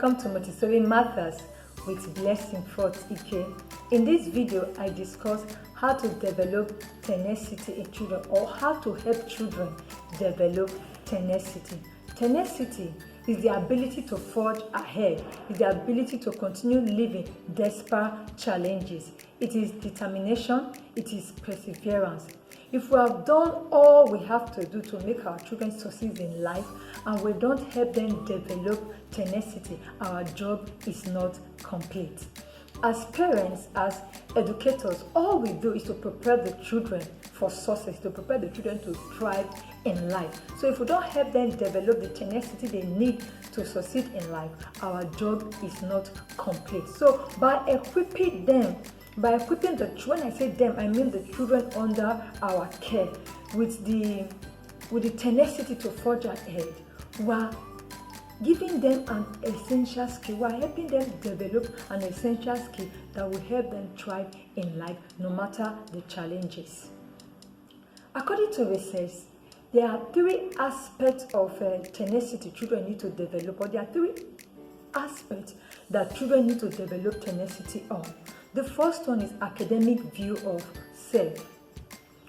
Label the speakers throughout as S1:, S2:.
S1: Welcome to Montessori Matters with Blessing Fort-Ike. In this video, I discuss how to develop tenacity in children, or how to help children develop tenacity. Tenacity is the ability to forge ahead, is the ability to continue living despite challenges. It is determination, it is perseverance. If we have done all we have to do to make our children succeed in life, and we don't help them develop tenacity, our job is not complete. As parents, as educators, all we do is to prepare the children for success, to prepare the children to thrive in life. So if we don't help them develop the tenacity they need to succeed in life, our job is not complete. So by equipping them, when I say them, I mean the children under our care, with the tenacity to forge ahead, we are giving them an essential skill. We are helping them develop an essential skill that will help them thrive in life, no matter the challenges. According to research, there are three aspects of tenacity children need to develop, or there are three aspects that children need to develop tenacity on. The first one is academic view of self.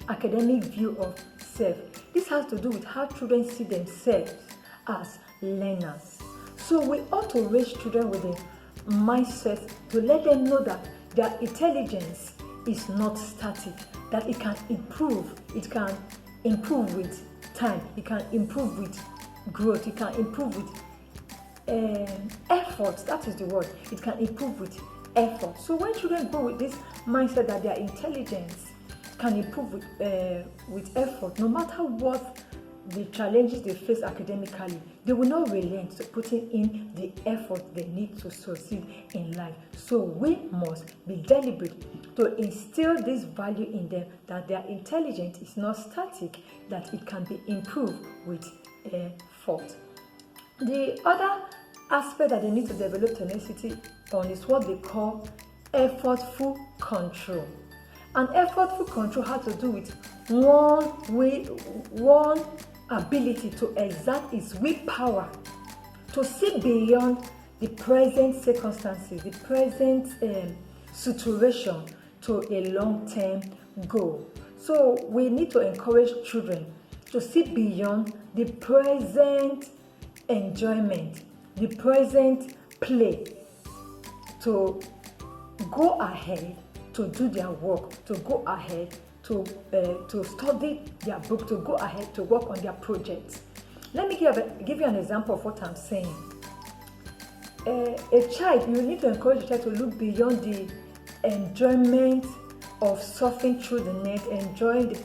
S1: Academic view of self. This has to do with how children see themselves as learners. So we ought to raise children with a mindset to let them know that their intelligence is not static, that it can improve. It can improve with time. It can improve with growth. It can improve with effort. That is the word. It can improve with effort. So when children go with this mindset that their intelligence can improve with effort, no matter what the challenges they face academically, they will not relent to putting in the effort they need to succeed in life. So we must be deliberate to instill this value in them, that their intelligence is not static, that it can be improved with effort. The other aspect that they need to develop tenacity on is what they call effortful control. And effortful control has to do with one ability to exert its willpower to see beyond the present circumstances, the present situation, to a long-term goal. So we need to encourage children to see beyond the present enjoyment, the present play, to go ahead to do their work, to go ahead to study their book, to go ahead to work on their projects. Let me give you an example of what I'm saying. A child, you need to encourage a child to look beyond the enjoyment of surfing through the net, enjoying the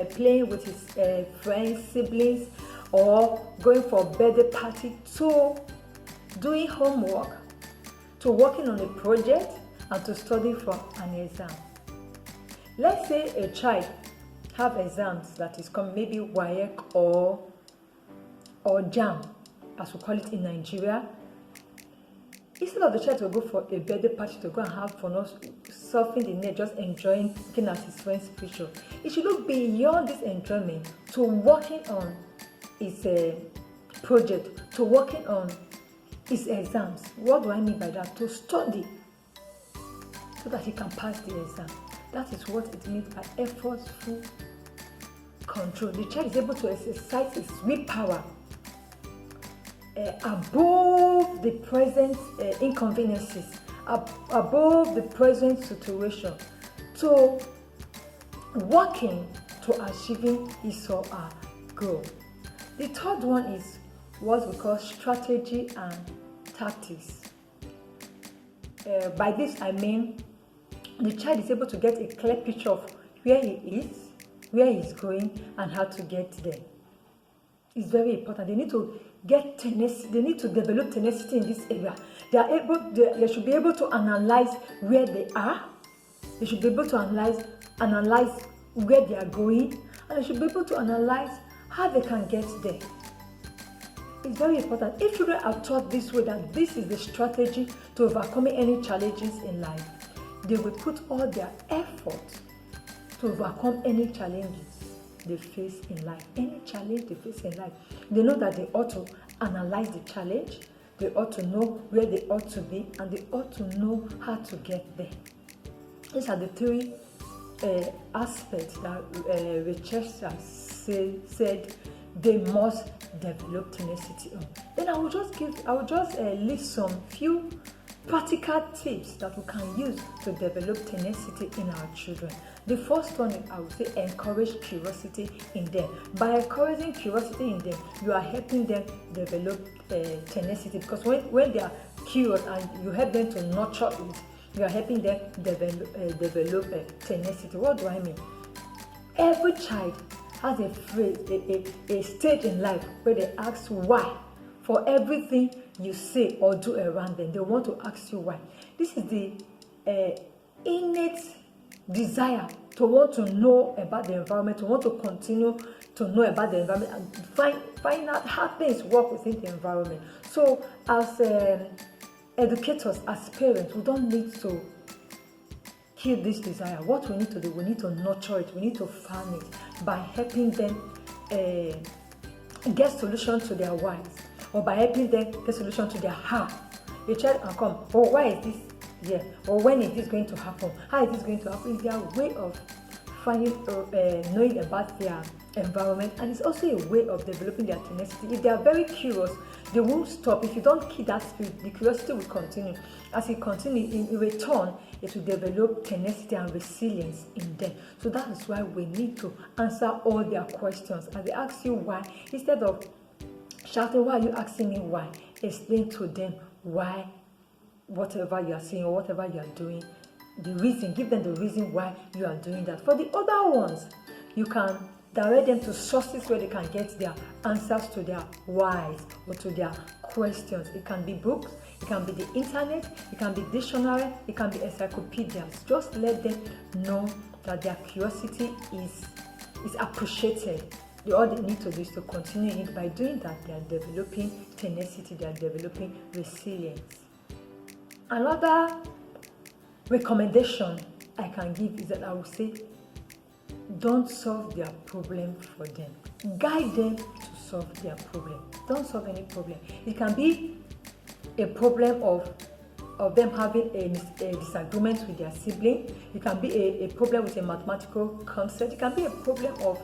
S1: playing with his friends, siblings, or going for a birthday party, to doing homework, to working on a project, and to study for an exam. Let's say a child have exams that is coming, maybe WAEC or JAM, as we call it in Nigeria. Instead of the child to go for a birthday party, to go and have fun, surfing the net, just enjoying, looking at his friend's picture, he should look beyond this enjoyment to working on his project, to working on his exams. What do I mean by that? To study so that he can pass the exam. That is what it means by effortful control. The child is able to exercise his willpower above the present inconveniences, above the present situation, to working to achieving his or her goal. The third one is what we call strategy and tactics. By this I mean the child is able to get a clear picture of where he is, where he's going, and how to get there. It's very important. They need to get tenacity. They need to develop tenacity in this area. They should be able to analyze where they are. They should be able to analyze where they are going, and they should be able to analyze how they can get there. It's very important. If children are taught this way, that this is the strategy to overcoming any challenges in life, they will put all their effort to overcome any challenges they face in life. Any challenge they face in life, they know that they ought to analyze the challenge, they ought to know where they ought to be, and they ought to know how to get there. These are the three aspects that researchers said they must develop tenacity on. Then I will just list some few practical tips that we can use to develop tenacity in our children. The first one, I would say, encourage curiosity in them. By encouraging curiosity in them, you are helping them develop tenacity, because when they are curious and you help them to nurture it, you are helping them develop tenacity. What do I mean? Every child has a stage in life where they ask why. For everything you say or do around them, they want to ask you why. This is the innate desire to want to know about the environment, to want to continue to know about the environment and find out how things work within the environment. So as educators, as parents, we don't need to kill this desire. What we need to do, we need to nurture it, we need to farm it by helping them get solutions to their whys, or by helping them get solution to their how. The child can come, oh, why is this here? Or when is this going to happen? How is this going to happen? It's their way of finding knowing about their environment, and it's also a way of developing their tenacity. If they are very curious, they won't stop. If you don't keep that spirit, the curiosity will continue. As it continues, in return, it will develop tenacity and resilience in them. So that is why we need to answer all their questions. As they ask you why, instead of shouting, why are you asking me why? Explain to them why whatever you are saying or whatever you are doing, the reason, give them the reason why you are doing that. For the other ones, you can direct them to sources where they can get their answers to their whys or to their questions. It can be books, it can be the internet, it can be dictionary, it can be encyclopedias. Just let them know that their curiosity is appreciated. All they need to do is to continue it. By doing that, they are developing tenacity, they are developing resilience. Another recommendation I can give is that I will say, don't solve their problem for them. Guide them to solve their problem. Don't solve any problem. It can be a problem of them having a disagreement with their sibling. It can be a problem with a mathematical concept. It can be a problem of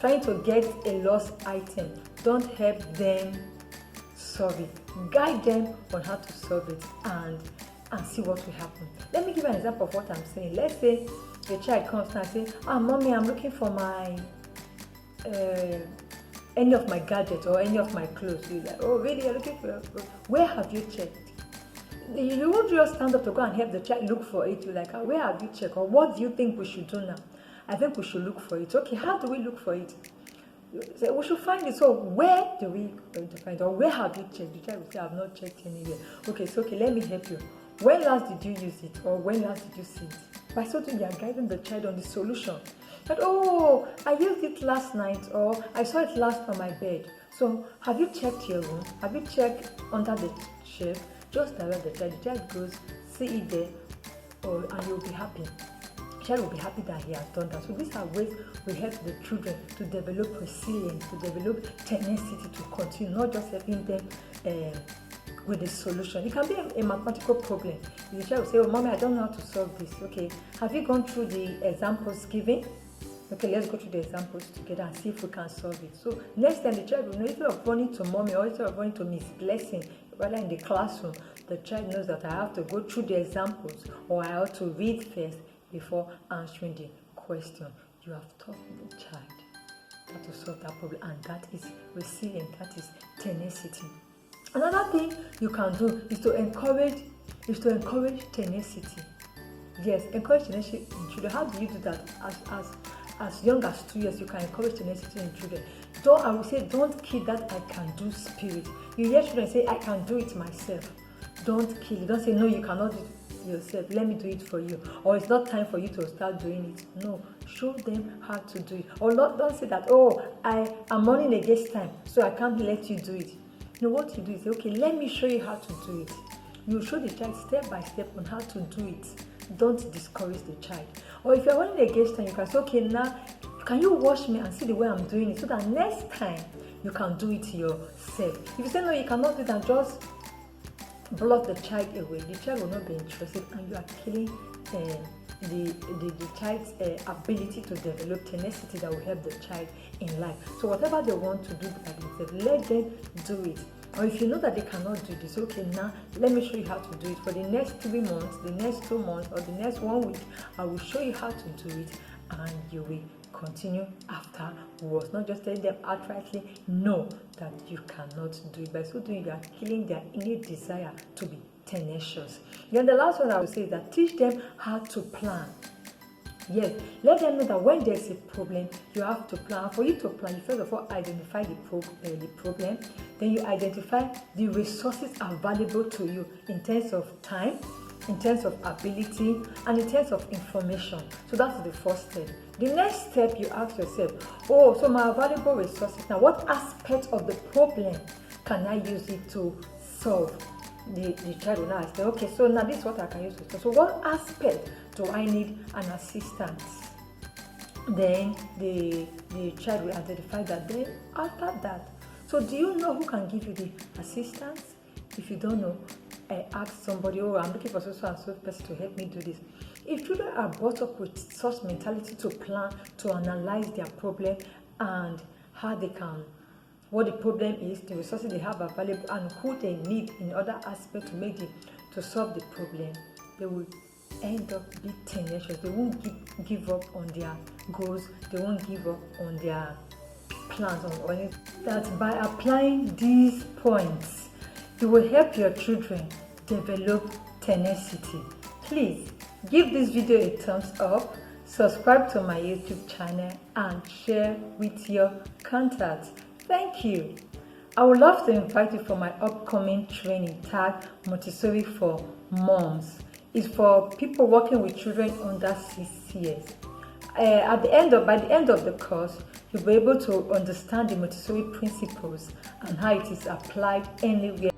S1: trying to get a lost item. Don't help them solve it. Guide them on how to solve it and see what will happen. Let me give an example of what I'm saying. Let's say the child comes and says, mommy, I'm looking for my any of my gadgets or any of my clothes. You're like, oh really, you're looking for your clothes? Where have you checked? You won't just stand up to go and help the child look for it. You're like, where have you checked? Or what do you think we should do now? I think we should look for it. Okay, how do we look for it? So we should find it. So where do we going to find it? Or where have you checked? The child will say, I've not checked anywhere. Okay, so let me help you. When last did you use it? Or when last did you see it? By so doing, you are guiding the child on the solution. But oh, I used it last night, or I saw it last on my bed. So have you checked your room? Have you checked under the shelf? Just direct the child. The child goes, see it there, and you'll be happy. The child will be happy that he has done that. So these are ways we help the children to develop resilience, to develop tenacity, to continue, not just helping them with the solution. It can be a mathematical problem. The child will say, oh mommy, I don't know how to solve this. Okay, have you gone through the examples given? Okay, let's go through the examples together and see if we can solve it. So next time the child will know, instead of running to mommy or instead of running to Miss Blessing, rather in the classroom, the child knows that I have to go through the examples, or I have to read first before answering the question. You have taught the child how to solve that problem, and that is resilience, that is tenacity. Another thing you can do is to encourage tenacity. Yes, encourage tenacity in children. How do you do that? As young as 2 years, you can encourage tenacity in children. I would say, don't kill that I can do spirit. You hear children say, I can do it myself. Don't kill it. Don't say, no, you cannot do it yourself. Let me do it for you. Or it's not time for you to start doing it. No, show them how to do it. Or don't say that, oh, I am running against time, so I can't let you do it. You know what you do is say, okay, let me show you how to do it. You show the child step by step on how to do it. Don't discourage the child. Or if you're running against time, you can say, okay, now can you watch me and see the way I'm doing it, so that next time you can do it yourself. If you say no, you cannot do that, just block the child away, the child will not be interested, and you are killing the child's ability to develop tenacity that will help the child in life. So whatever they want to do by themselves, let them do it. Or if you know that they cannot do this, okay, now let me show you how to do it. For the next 3 months, the next 2 months, or the next 1 week, I will show you how to do it, and you will continue afterwards. Not just telling them outrightly no that you cannot do it. By so doing, you are killing their innate desire to be tenacious. Then the last one I will say is that teach them how to plan. Yes, let them know that when there's a problem, you have to plan. For you to plan, you first of all identify the problem, then you identify the resources available to you in terms of time, in terms of ability, and in terms of information. So that's the first step. The next step, you ask yourself, oh, so my available resources, now what aspect of the problem can I use it to solve? The child will now ask, okay, so now this is what I can use to solve. So what aspect do I need an assistance? Then the child will identify that. Then after that, so do you know who can give you the assistance? If you don't know, ask somebody, oh, I'm looking for so and so person to help me do this. If children are brought up with such mentality to plan, to analyze their problem and how they can, what the problem is, the resources they have available, and who they need in other aspects to solve the problem, they will end up being tenacious. They won't give up on their goals. They won't give up on their plans. That by applying these points, you will help your children develop tenacity. Please give this video a thumbs up, subscribe to my YouTube channel, and share with your contacts. Thank you. I would love to invite you for my upcoming training tagged Montessori for Moms. It's for people working with children under 6 years. By the end of the course, you'll be able to understand the Montessori principles and how it is applied anywhere.